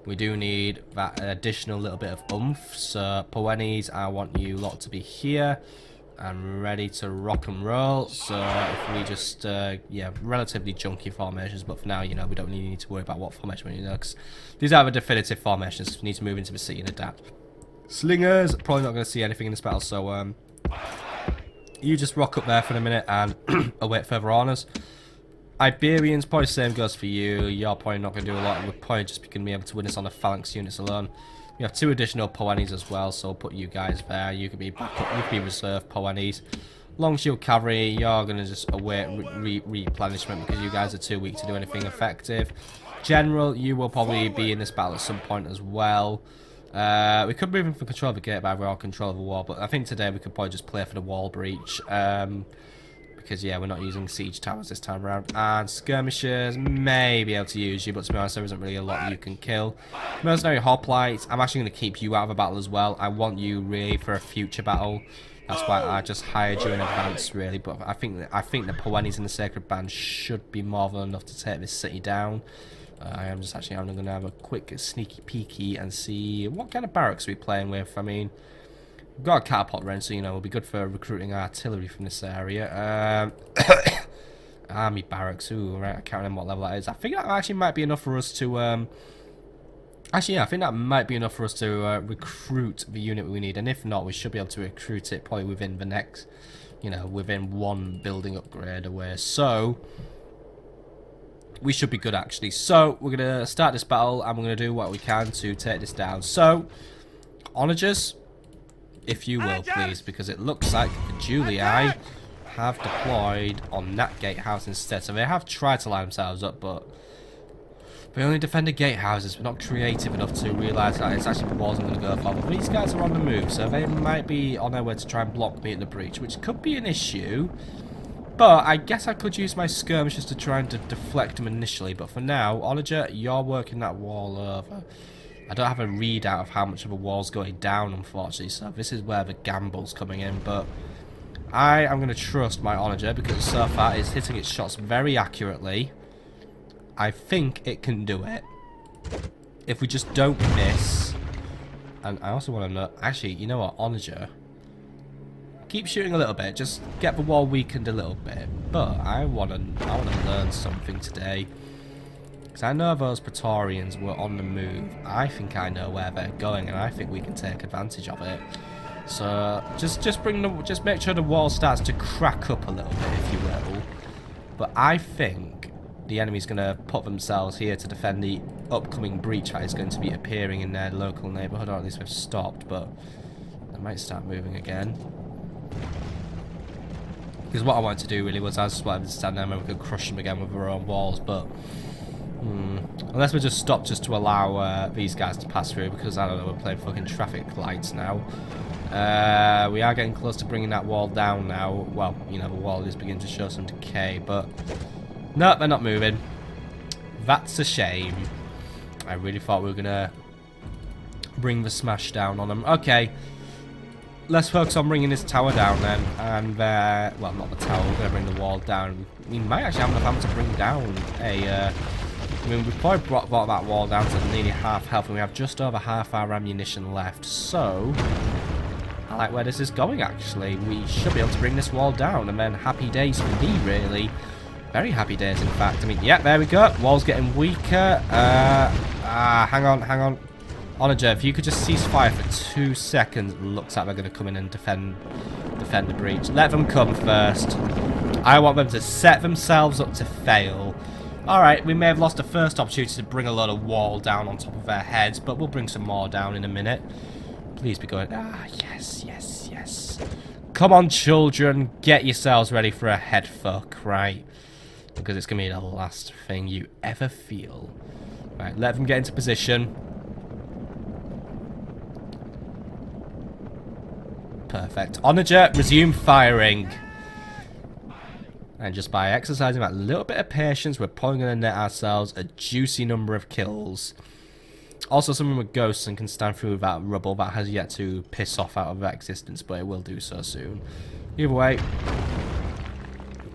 [SPEAKER 1] we do need that additional little bit of oomph. So Poenis, I want you lot to be here and ready to rock and roll. So if we just, yeah, relatively junky formations, but for now, you know, we don't really need to worry about what formation we need, because these are the definitive formations. We need to move into the city and adapt. Slingers, probably not going to see anything in this battle, so you just rock up there for a minute and await further honours. Iberians, probably the same goes for you. You're probably not going to do a lot. We're probably just going to be able to win this on the phalanx units alone. We have 2 additional Poenis as well, so we'll put you guys there. You can be backup, you can be reserve Poenis. Long shield cavalry, you're going to just await replenishment because you guys are too weak to do anything effective. General, you will probably be in this battle at some point as well. We could move in for control of the gate by royal control of the wall, but I think today we could probably just play for the wall breach. Because, yeah, we're not using siege towers this time around. And skirmishers may be able to use you, but to be honest, there isn't really a lot you can kill. Mercenary hoplites, I'm actually going to keep you out of a battle as well. I want you really for a future battle. That's why I just hired you in advance, really. But I think the Poenis in the Sacred Band should be more than enough to take this city down. I'm going to have a quick sneaky peeky and see what kind of barracks we're playing with. I mean, we've got a catapult range, so, you know, it'll be good for recruiting artillery from this area. Army barracks, ooh, right, I can't remember what level that is. I think that actually might be enough for us to, actually, yeah, I think that might be enough for us to recruit the unit we need. And if not, we should be able to recruit it probably within the next, you know, within 1 building upgrade away. So we should be good, actually. So we're going to start this battle, and we're going to do what we can to take this down. So, onagers, if you will, please, because it looks like the Julii have deployed on that gatehouse instead. So they have tried to line themselves up, but they only defended gatehouses. We're not creative enough to realise that it's actually walls I'm going to go for. But these guys are on the move, so they might be on their way to try and block me at the breach, which could be an issue. But I guess I could use my skirmishers to try and deflect them initially. But for now, Onager, you're working that wall over. I don't have a readout of how much of a wall's going down, unfortunately, so this is where the gamble's coming in, but I am going to trust my Onager because so far it's hitting its shots very accurately. I think it can do it. If we just don't miss, and I also want to know, actually, you know what, Onager, keep shooting a little bit, just get the wall weakened a little bit, but I want to learn something today. Because I know those Praetorians were on the move. I think I know where they're going, and I think we can take advantage of it. So just make sure the wall starts to crack up a little bit, if you will. But I think the enemy's going to put themselves here to defend the upcoming breach that is going to be appearing in their local neighbourhood, or at least they've stopped. But they might start moving again. Because what I wanted to do really was I just wanted to stand there and we could crush them again with our own walls, but unless we just stop just to allow these guys to pass through, because I don't know, we're playing fucking traffic lights now. We are getting close to bringing that wall down now. Well, you know, the wall is beginning to show some decay, but no, they're not moving. That's a shame. I really thought we were gonna bring the smash down on them. Okay, let's focus on bringing this tower down then, and well, not the tower, we're gonna bring the wall down. We might actually have enough ammo to bring down a I mean, we've probably brought that wall down to nearly half health, and we have just over half our ammunition left, so I like where this is going, actually. We should be able to bring this wall down, and then happy days for me, really. Very happy days, in fact. I mean, yeah, there we go. Wall's getting weaker. Hang on. Onager, if you could just cease fire for 2 seconds. Looks like they're going to come in and defend the breach. Let them come first. I want them to set themselves up to fail. Alright, we may have lost the first opportunity to bring a lot of wall down on top of their heads, but we'll bring some more down in a minute. Please be going. Yes. Come on, children. Get yourselves ready for a head fuck, right? Because it's going to be the last thing you ever feel. Right, let them get into position. Perfect. Onager, resume firing. And just by exercising that little bit of patience, we're probably going to net ourselves a juicy number of kills. Also, something with ghosts and can stand through that rubble that has yet to piss off out of existence, but it will do so soon. Either way,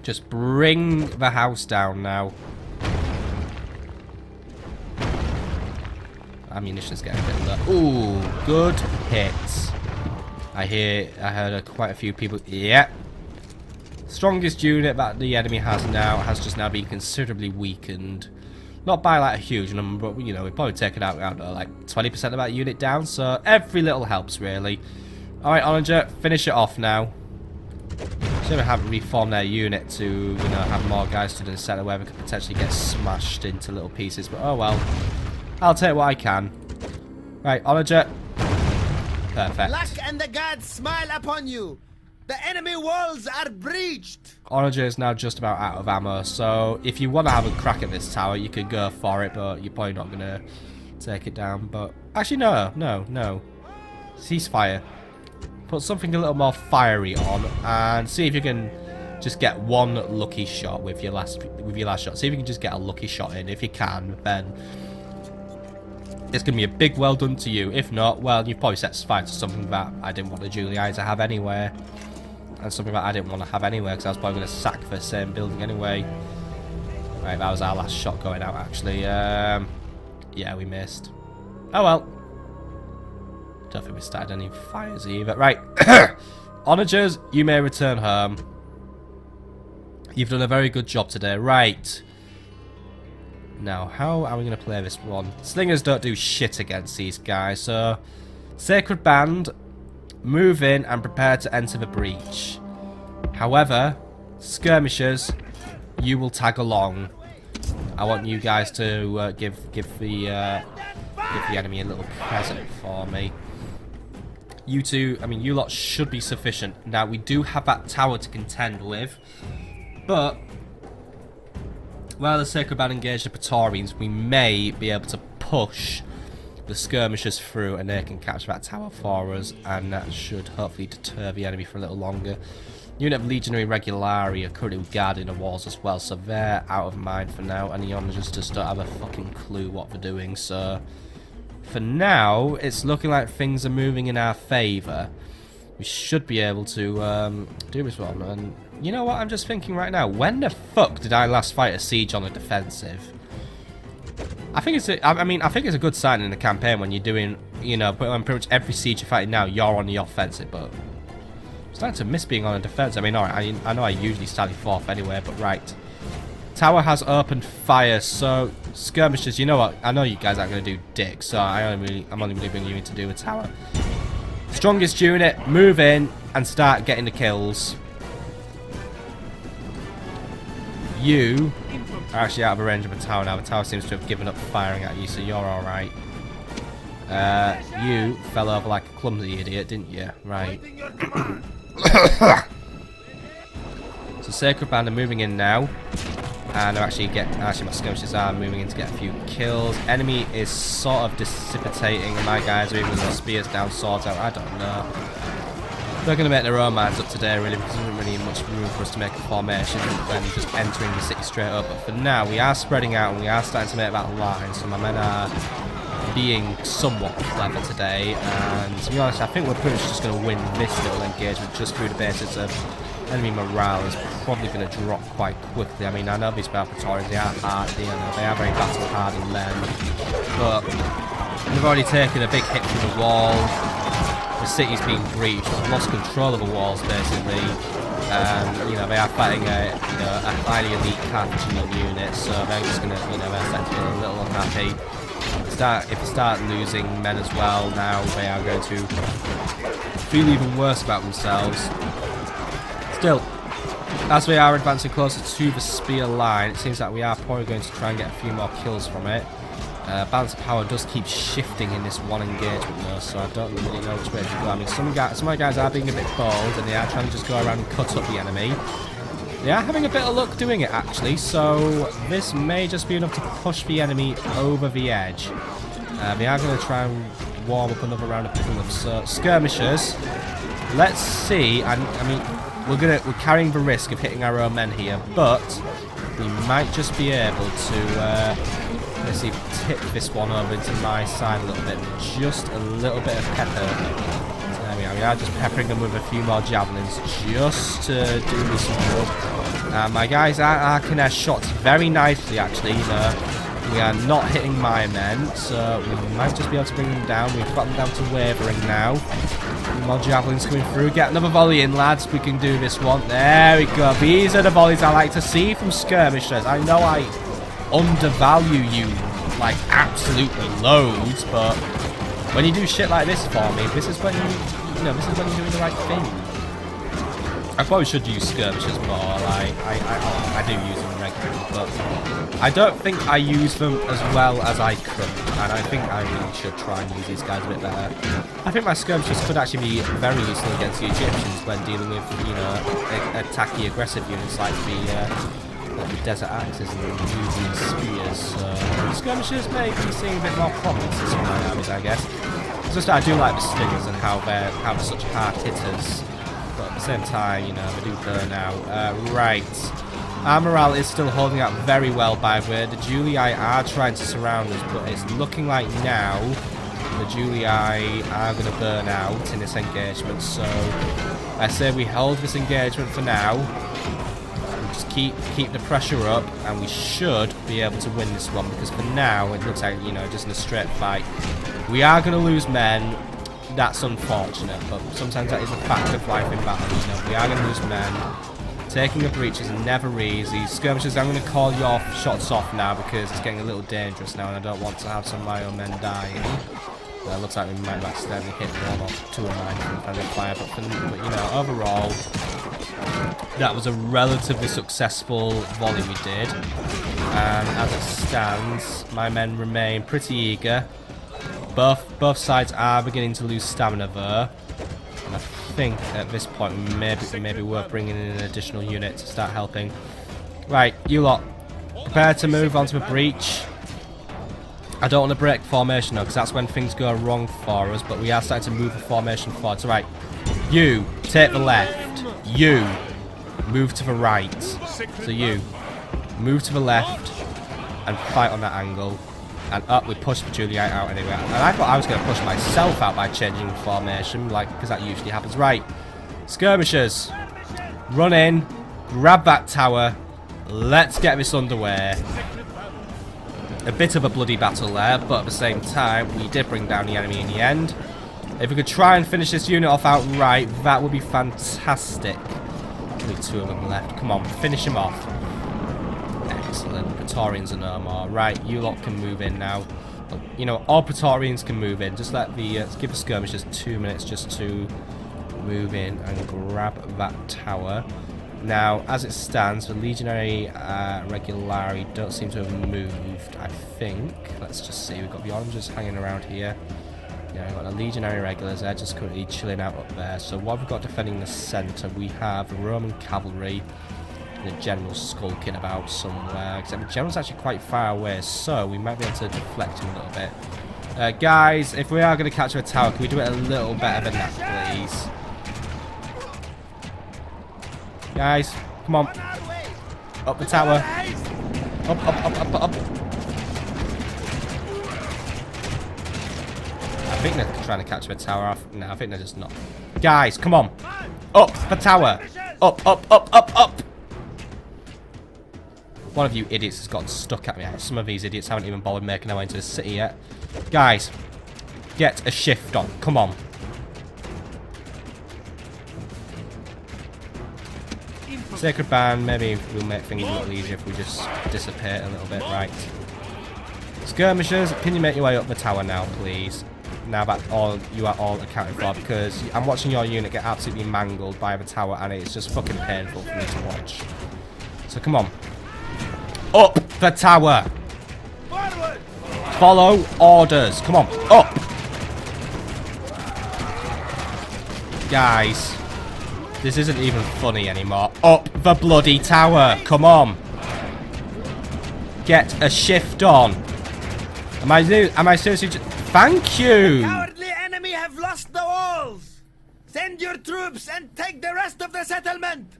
[SPEAKER 1] just bring the house down now. Ammunition's getting a bit low. Ooh, good hits. I heard quite a few people. Yep. Strongest unit that the enemy has now has just now been considerably weakened. Not by like a huge number, but you know, we've probably taken out around like 20% of that unit down, so every little helps really. Alright, Onager, finish it off now. Should have reformed their unit to, you know, have more guys stood in the centre where they could potentially get smashed into little pieces, but oh well. I'll take what I can. Right, Onager. Perfect.
[SPEAKER 4] Luck and the gods smile upon you. The enemy walls are breached.
[SPEAKER 1] Onager is now just about out of ammo, so if you want to have a crack at this tower, you could go for it, but you're probably not going to take it down. But actually, no. Ceasefire. Put something a little more fiery on, and see if you can just get one lucky shot with your last shot. See if you can just get a lucky shot in. If you can, then it's going to be a big well done to you. If not, well, you've probably set fire to something that I didn't want the Julii to have anyway. And something that I didn't want to have anyway, because I was probably going to sack the same building anyway. Right, that was our last shot going out, actually. Yeah, we missed. Oh well. Don't think we started any fires either. Right. Onagers, you may return home. You've done a very good job today. Right. Now, how are we going to play this one? Slingers don't do shit against these guys, so... Sacred Band, move in and prepare to enter the breach. However, skirmishers, you will tag along. I want you guys to give the enemy a little present for me. You two, I mean, you lot should be sufficient. Now, we do have that tower to contend with, but while the Sacred Band engage the Praetorians, we may be able to push the skirmishers through and they can capture that tower for us, and that should hopefully deter the enemy for a little longer. Unit of Legionary Regulari are currently guarding the walls as well, so they're out of mind for now, and the Onagers just don't have a fucking clue what they're doing, so for now it's looking like things are moving in our favour. We should be able to do this one. And you know what I'm just thinking right now? When the fuck did I last fight a siege on a defensive? I think it's a good sign in the campaign when you're doing, you know, when pretty much every siege you're fighting now, you're on the offensive, but I'm starting to miss being on a defense. I mean, alright, I know I usually stand fourth anyway, but right. Tower has opened fire, so skirmishers, you know what? I know you guys aren't going to do dick, so I'm only really bringing you in to do a tower. Strongest unit, move in and start getting the kills. You are actually out of range of a tower now. The tower seems to have given up firing at you, so you're alright. You fell over like a clumsy idiot, didn't you? Right. So Sacred Band are moving in now. And they're actually my skirmishers are moving in to get a few kills. Enemy is sort of dissipating, and my guys are even with their spears down, swords out. I don't know. They're going to make their own minds up today, really, because there isn't really much room for us to make a formation and then just entering the city straight up. But for now, we are spreading out and we are starting to make that line, so my men are being somewhat clever today. And to be honest, I think we're pretty much just going to win this little engagement just through the basis of enemy morale is probably going to drop quite quickly. I mean, I know these Praetorians, they are hard, you know, they are very battle hardened men, but they've already taken a big hit from the wall. The city's been breached, they've lost control of the walls basically. You know, they are fighting a highly elite Carthaginian unit, so they're just going to, you know, they're starting to feel a little unhappy. If they start losing men as well now, they are going to feel even worse about themselves. Still, as we are advancing closer to the spear line, it seems that we are probably going to try and get a few more kills from it. Balance of power does keep shifting in this one engagement though, so I don't really know which way to go. I mean, some of my guys are being a bit bold and they are trying to just go around and cut up the enemy. They are having a bit of luck doing it actually, so this may just be enough to push the enemy over the edge. They are going to try and warm up another round of pull-ups. So skirmishers, let's see. I mean, we're carrying the risk of hitting our own men here, but we might just be able to Let's see, tip this one over into my side a little bit. Just a little bit of pepper. So there we are. We are just peppering them with a few more javelins just to do me some good. My guys are arcing their shots very nicely, actually. You know, we are not hitting my men, so we might just be able to bring them down. We've got them down to wavering now. More javelins coming through. Get another volley in, lads. We can do this one. There we go. These are the volleys I like to see from skirmishers. I know I undervalue you like absolutely loads, but when you do shit like this for me, this is when this is when you're doing the right thing. I probably should use skirmishers more. I do use them regularly, but I don't think I use them as well as I could, and I think I really should try and use these guys a bit better. I think my skirmishers could actually be very useful against the Egyptians when dealing with, you know, attacky aggressive units like the desert axes and using spears. So skirmishers may be seeing a bit more prominence in some of my armies, I guess. It's just I do like the stingers and how they're such hard hitters. But at the same time, you know, they do burn out. Right. Our morale is still holding out very well, by the way. The Julii are trying to surround us, but it's looking like now the Julii are going to burn out in this engagement. So I say we hold this engagement for now. We just keep the pressure up, and we should be able to win this one, because for now it looks like, you know, just in a straight fight. We are going to lose men. That's unfortunate, but sometimes that is a fact of life in battle. You know, we are going to lose men. Taking a breach is never easy. Skirmishers, I'm going to call your shots off now because it's getting a little dangerous now, and I don't want to have some of my own men dying. Well, it looks like we might have accidentally hit one or two of mine from friendly fire, but you know, overall, that was a relatively successful volley we did. And as it stands, my men remain pretty eager. Both sides are beginning to lose stamina though, and I think at this point maybe worth bringing in an additional unit to start helping. Right, you lot, prepare to move onto a breach. I don't want to break formation though, because that's when things go wrong for us, but we are starting to move the formation forward. So right, you take the left, you move to the right, so you move to the left and fight on that angle. And up, we pushed the Julii out anyway. And I thought I was going to push myself out by changing formation, like, because that usually happens. Right, skirmishers, run in, grab that tower, let's get this underway. A bit of a bloody battle there, but at the same time, we did bring down the enemy in the end. If we could try and finish this unit off outright, that would be fantastic. Only two of them left. Come on, finish him off. Excellent. Praetorians are no more. Right, you lot can move in now. You know, all Praetorians can move in. Just let the give the skirmishers 2 minutes just to move in and grab that tower. Now, as it stands, the legionary regulari don't seem to have moved, I think. Let's just see. We've got the oranges hanging around here. Yeah, we've got the legionary regulars. They're just currently chilling out up there. So what we've got defending the centre, we have the Roman cavalry. The general's skulking about somewhere, except the general's actually quite far away, so we might be able to deflect him a little bit. Guys, if we are going to capture a tower, can we do it a little better than that, please? Guys, come on. Up the tower. Up. I think they're trying to capture a tower. No, I think they're just not. Guys, come on. Up the tower. Up. One of you idiots has gotten stuck at me. Some of these idiots haven't even bothered making their way into the city yet. Guys, get a shift on. Come on. Sacred Band, maybe we'll make things a little easier if we just dissipate a little bit. Right. Skirmishers, can you make your way up the tower now, please? Now that you are all accounted for, because I'm watching your unit get absolutely mangled by the tower, and it's just fucking painful for me to watch. So come on. Up the tower. Forward. Follow orders. Come on. Up. Guys, this isn't even funny anymore. Up the bloody tower. Come on. Get a shift on. Am I seriously just... Thank you.
[SPEAKER 4] The cowardly enemy have lost the walls. Send your troops and take the rest of the settlement.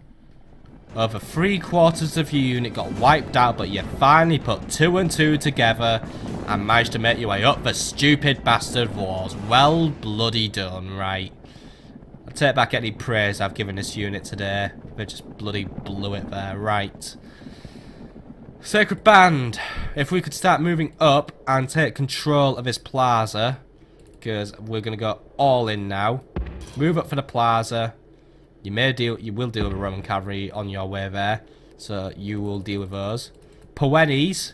[SPEAKER 1] Over 3/4 of your unit got wiped out, but you finally put 2 and 2 together and managed to make your way up the stupid bastard walls. Well bloody done, right. I take back any praise I've given this unit today. They just bloody blew it there, right. Sacred Band, if we could start moving up and take control of this plaza, because we're going to go all in now. Move up for the plaza. You will deal with Roman cavalry on your way there, so you will deal with those. Poenes,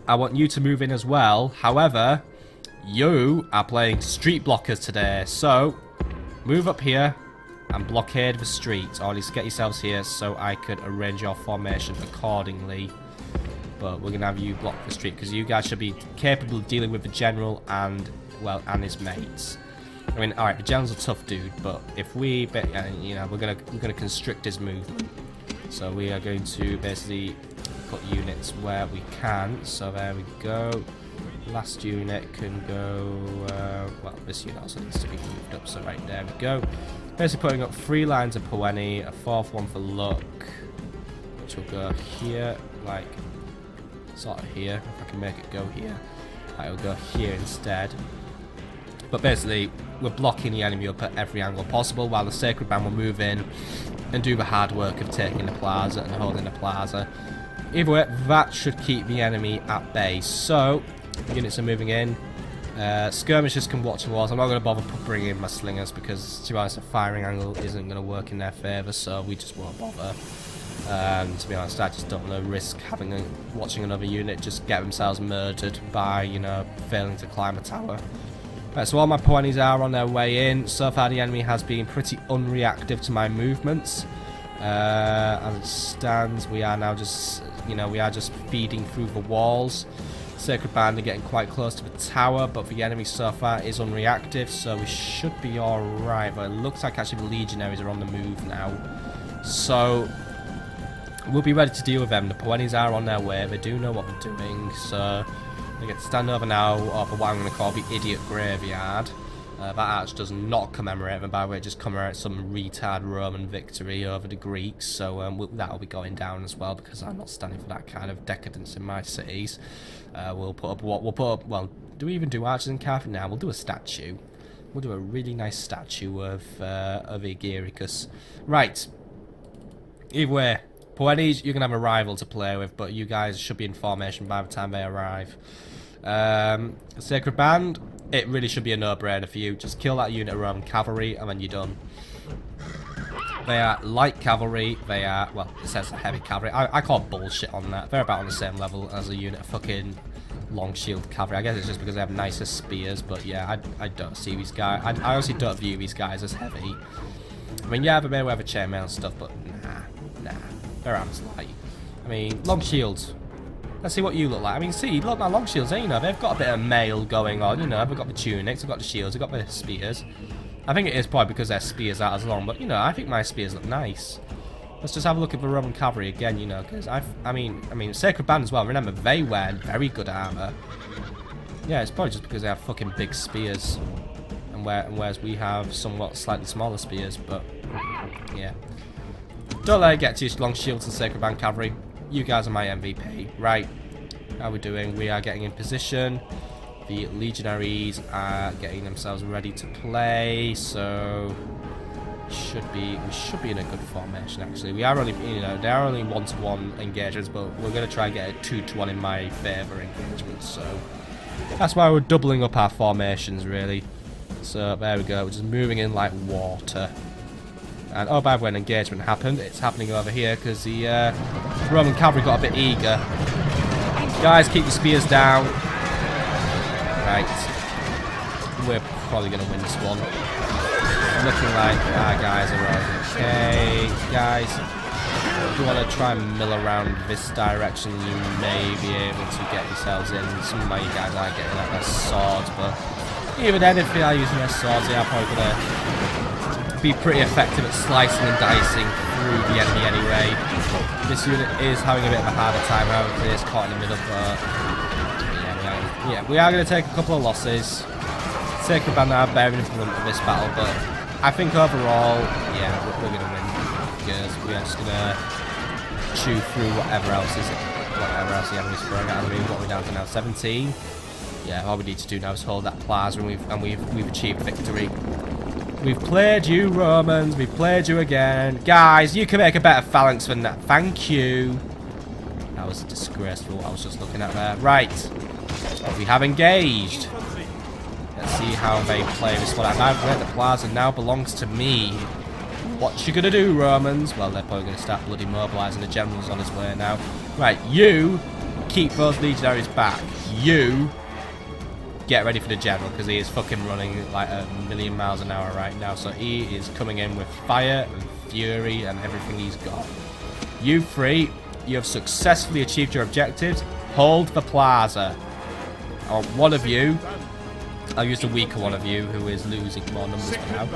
[SPEAKER 1] I want you to move in as well. However, you are playing street blockers today, so move up here and blockade the street, or at least get yourselves here so I could arrange your formation accordingly. But we're gonna have you block the street because you guys should be capable of dealing with the general and, well, and his mates. I mean, alright, the general's a tough dude, but if we, you know, we're gonna constrict his movement. So we are going to basically put units where we can. So there we go. Last unit can go, well, this unit also needs to be moved up, so right there we go. Basically putting up 3 lines of Poeni, a 4th one for luck, which will go here, like, sort of here, if I can make it go here. It will go here instead. But basically, we're blocking the enemy up at every angle possible, while the Sacred Band will move in and do the hard work of taking the plaza and holding the plaza. Either way, that should keep the enemy at bay. So, units are moving in. Skirmishers can watch the walls. I'm not going to bother bringing in my slingers because, to be honest, a firing angle isn't going to work in their favour, so we just won't bother. To be honest, I just don't want to risk watching another unit just get themselves murdered by, you know, failing to climb a tower. Right, so all my Poenis are on their way in. So far, the enemy has been pretty unreactive to my movements. As it stands, we are now just, you know, we are just feeding through the walls. Sacred Band are getting quite close to the tower, but the enemy so far is unreactive, so we should be alright. But it looks like actually the legionaries are on the move now. So we'll be ready to deal with them. The Poenis are on their way, they do know what they're doing, so they get to stand over now over what I'm going to call the idiot graveyard. That arch does not commemorate them, by the way, it just commemorates some retard Roman victory over the Greeks, so that'll be going down as well, because I'm not standing for that kind of decadence in my cities. We'll put up, well, do we even do arches in Carthage now? We'll do a statue. We'll do a really nice statue of Aegiricus. Right. Either way, Poenis, you're going to have a rival to play with, but you guys should be in formation by the time they arrive. Sacred Band, it really should be a no-brainer for you. Just kill that unit of Roman cavalry and then you're done. They are light cavalry, they are, well, it says heavy cavalry. I call bullshit on that. They're about on the same level as a unit of fucking long shield cavalry. I guess it's just because they have nicer spears, but yeah, I don't see these guys. I honestly don't view these guys as heavy. I mean, yeah, they may have a chainmail and stuff, but nah. Their arm's light. I mean, long shields. Let's see what you look like. I mean, see, look, my long shields, you know, they've got a bit of mail going on, you know, they've got the tunics, they've got the shields, they've got the spears. I think it is probably because their spears aren't as long, but, you know, I think my spears look nice. Let's just have a look at the Roman cavalry again, you know, because I mean, Sacred Band as well, remember, they wear very good armour. Yeah, it's probably just because they have fucking big spears, and whereas we have somewhat slightly smaller spears, but, yeah. Don't let it get to you, long shields and Sacred Band cavalry. You guys are my MVP. Right, how are we doing? We are getting in position. The legionaries are getting themselves ready to play, so we should be in a good formation actually. We are only, you know, they are only 1-to-1 engagements, but we're going to try and get a 2-to-1 in my favour engagement, so that's why we're doubling up our formations really. So there we go, we're just moving in like water. And oh, by the way, an engagement happened. It's happening over here because the Roman cavalry got a bit eager. Guys, keep the spears down. Right. We're probably going to win this one. Looking like our guys are okay. Guys, if you want to try and mill around this direction, you may be able to get yourselves in. Some of my guys are getting out their swords, but even then, if they are using their swords, they are probably going to be pretty effective at slicing and dicing through the enemy anyway. This unit is having a bit of a harder time, however, it's caught in the middle, but yeah, we are going to take a couple of losses. Sacred Band are bearing the brunt of this battle, but I think overall, yeah, we're going to win because we are just gonna chew through whatever else the enemy's throwing at me. What are we down to now? 17. Yeah, all we need to do now is hold that plaza, and we've achieved victory. We've played you, Romans. We've played you again, guys. You can make a better phalanx than that. Thank you. That was disgraceful. I was just looking at there. Right, we have engaged. Let's see how they play this one. The plaza now belongs to me. What you gonna do, Romans? Well, they're probably gonna start bloody mobilising. The general's on his way now. Right, you keep those legionaries back. You get ready for the general, because he is fucking running like a million miles an hour right now. So he is coming in with fire and fury and everything he's got. You three, you have successfully achieved your objectives. Hold the plaza. Or one of you, I'll use the weaker one of you who is losing more numbers for now.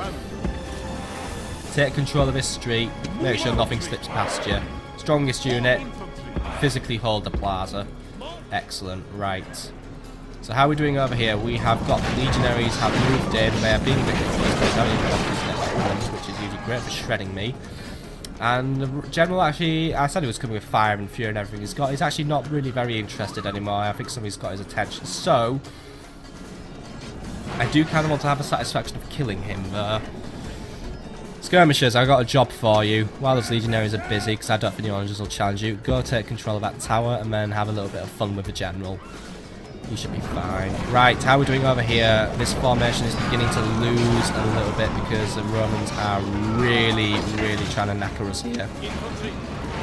[SPEAKER 1] Take control of this street. Make sure nothing slips past you. Strongest unit, physically hold the plaza. Excellent. Right. So how are we doing over here? We have got the legionaries have moved in. They are being a bit confused. They don't even block this next one, which is usually great for shredding me. And the general actually, I said he was coming with fire and fury and everything he's got. He's actually not really very interested anymore. I think somebody's got his attention. So I do kind of want to have the satisfaction of killing him though. Skirmishers, I got a job for you. While those legionaries are busy, because I don't think the oranges will challenge you, go take control of that tower and then have a little bit of fun with the general. You should be fine. Right, how are we doing over here? This formation is beginning to lose a little bit because the Romans are really trying to knacker us here.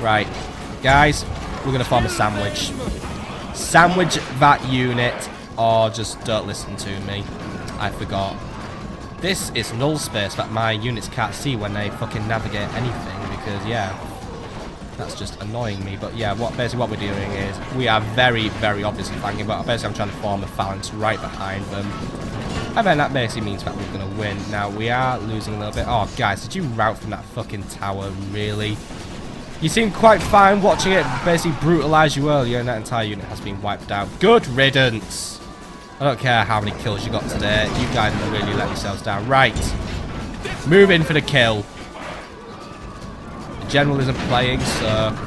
[SPEAKER 1] Right, guys, we're going to form a sandwich. Sandwich that unit, or just don't listen to me. I forgot. This is null space that my units can't see when they fucking navigate anything, because, yeah, that's just annoying me. But yeah, basically what we're doing is we are very obviously flanking, but basically I'm trying to form a phalanx right behind them, and then that basically means that we're going to win. Now we are losing a little bit. Oh guys, did you rout from that fucking tower? Really? You seemed quite fine watching it basically brutalise you earlier, and that entire unit has been wiped out. Good riddance. I don't care how many kills you got today. You guys have really let yourselves down. Right, move in for the kill. General isn't playing, so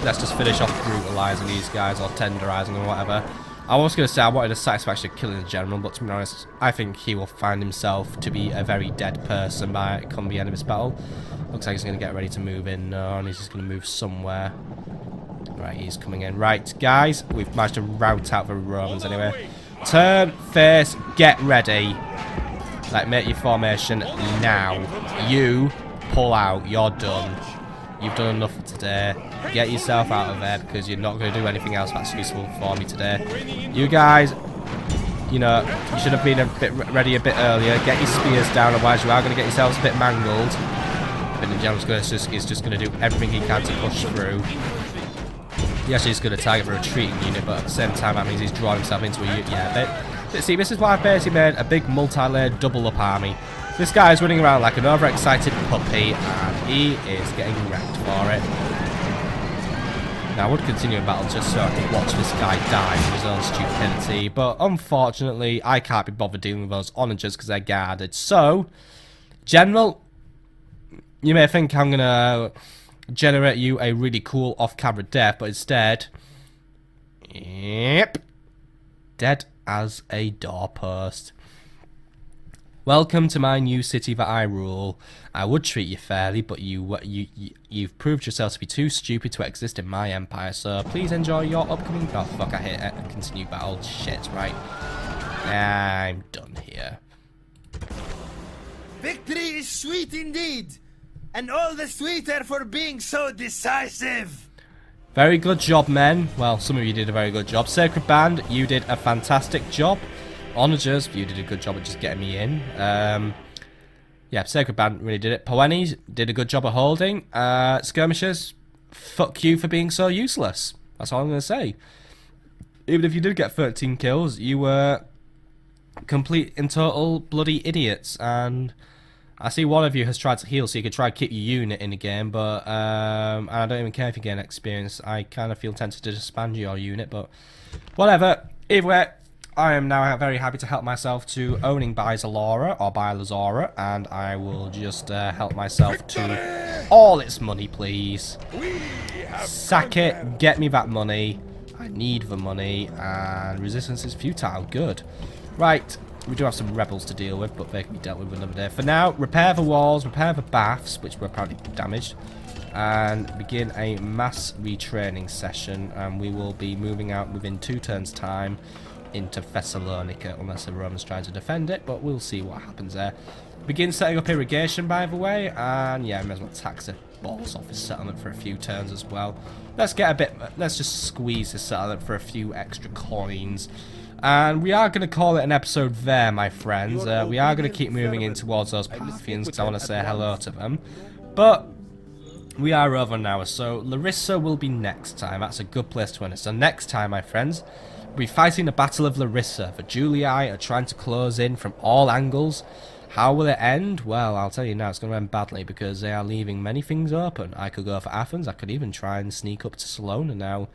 [SPEAKER 1] let's just finish off brutalising these guys, or tenderising or whatever. I was going to say I wanted the satisfaction of killing the general, but to be honest, I think he will find himself to be a very dead person by come the end of this battle. Looks like he's going to get ready to move in, and he's just going to move somewhere. Right, he's coming in. Right, guys, we've managed to rout out the Romans anyway. Turn, face, get ready. Like, make your formation now. You pull out. You're done. You've done enough for today. Get yourself out of there, because you're not going to do anything else that's useful for me today. You guys, you know, you should have been a bit ready a bit earlier. Get your spears down, otherwise you are going to get yourselves a bit mangled. But the general's just going to do everything he can to push through. He actually is going to target the retreating unit, but at the same time that means he's drawn himself into a unit. Yeah, but see, this is why I've basically made a big multi-layered double-up army. This guy is running around like an overexcited puppy, and he is getting wrecked for it. Now, I would continue in battle just so I could watch this guy die for his own stupidity, but unfortunately, I can't be bothered dealing with those onagers because they're guarded. So, General, you may think I'm going to generate you a really cool off-camera death, but instead, yep, dead as a doorpost. Welcome to my new city that I rule. I would treat you fairly, but you've proved yourself to be too stupid to exist in my empire, so please enjoy your upcoming... Oh, fuck, I hate it. Continue battle. Shit, right. I'm done here.
[SPEAKER 4] Victory is sweet indeed, and all the sweeter for being so decisive.
[SPEAKER 1] Very good job, men. Well, some of you did a very good job. Sacred Band, you did a fantastic job. Onagers, you did a good job at just getting me in. Yeah, Sacred Band really did it. Poennies did a good job of holding. Skirmishers, fuck you for being so useless. That's all I'm going to say. Even if you did get 13 kills, you were complete and total bloody idiots. And I see one of you has tried to heal, so you could try to keep your unit in the game, but I don't even care if you gain experience. I kind of feel tempted to disband your unit, but whatever. Either way, I am now very happy to help myself to owning Bylazora or Bylazora, and I will just help myself to all its money, please. Sack it, get me that money. I need the money, and resistance is futile. Good. Right, we do have some rebels to deal with, but they can be dealt with another day. For now, repair the walls, repair the baths, which were apparently damaged, and begin a mass retraining session, and we will be moving out within 2 turns' time into Thessalonica, unless the Romans try to defend it, but we'll see what happens there. Begin setting up irrigation, by the way, and yeah, I may as well tax the balls off this settlement for a few turns as well. Let's just squeeze this settlement for a few extra coins. And we are going to call it an episode there, my friends. We are going to keep moving in towards those Parthians because I want to say hello to them. But we are over now, so Larissa will be next time. That's a good place to end it. So next time, my friends, we'll be fighting the Battle of Larissa. The Julii are trying to close in from all angles. How will it end? Well, I'll tell you now, it's going to end badly because they are leaving many things open. I could go for Athens. I could even try and sneak up to Salona now.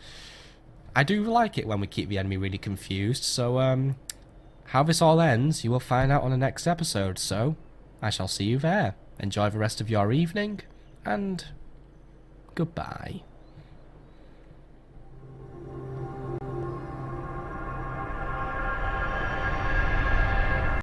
[SPEAKER 1] I do like it when we keep the enemy really confused. So, how this all ends, you will find out on the next episode. So, I shall see you there. Enjoy the rest of your evening, and goodbye.